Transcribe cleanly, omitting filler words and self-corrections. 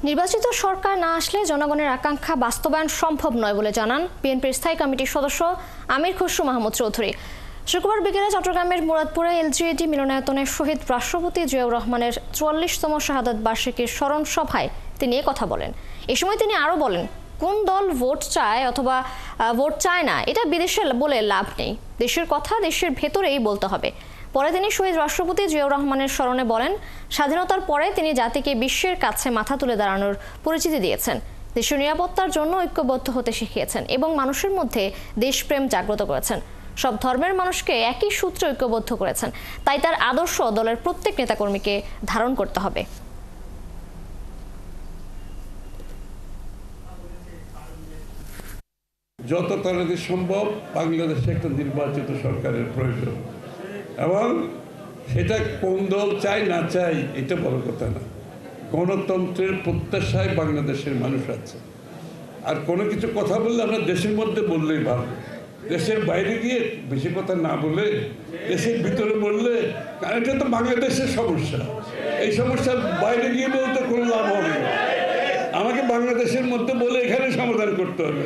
নির্বাচিত সরকার না আসলে জনগণের আকাঙ্ক্ষা বাস্তবায়ন সম্ভব নয় বলে জানান বিএনপির স্থায়ী কমিটির সদস্য আমির খসরু মাহমুদ চৌধুরী। শুক্রবার বিকেলে চট্টগ্রামের মুরাদপুরে এলজিইডি মিলনায়তনে শহীদ রাষ্ট্রপতি জিয়াউর রহমানের ৪৪তম শাহাদাত বার্ষিকীর স্মরণ সভায় তিনি কথা বলেন। এ সময় তিনি আরও বলেন, কোন দল ভোট চায় অথবা ভোট চায় না এটা বিদেশে বলে লাভ নেই, দেশের কথা দেশের ভেতরেই বলতে হবে। পরে তিনি শহীদ রাষ্ট্রপতি জিয়াউর রহমানের স্মরণে বলেন, স্বাধীনতার পরে তিনি জাতিকে বিশ্বের কাছে মাথা তুলে দাঁড়ানোর পরিচিতি দিয়েছেন, দেশের নিরাপত্তার জন্য ঐক্যবদ্ধ হতে শিখিয়েছেন এবং মানুষের মধ্যে দেশপ্রেম জাগ্রত করেছেন। সব ধর্মের মানুষকে একই সূত্রে ঐক্যবদ্ধ করেছেন, তাই তার আদর্শ দলের প্রত্যেক নেতাকর্মীকে ধারণ করতে হবে। যত তাড়াতাড়ি সম্ভব বাংলাদেশে একটা নির্বাচিত সরকারের প্রয়োজন, এবং সেটা কোন দল চাই না চাই এটা বড় কথা না। গণতন্ত্রের প্রত্যাশায় বাংলাদেশের মানুষ আছে, আর কোনো কিছু কথা বললে আমরা দেশের মধ্যে বললেই ভালো, দেশের বাইরে গিয়ে বেশি কথা না বলে দেশের ভিতরে বললে, কারণ এটা তো বাংলাদেশের সমস্যা, এই সমস্যার বাইরে গিয়ে বলতে কোনো লাভ হবে না। আমাকে বাংলাদেশের মধ্যে বলে এখানে সমাধান করতে হবে।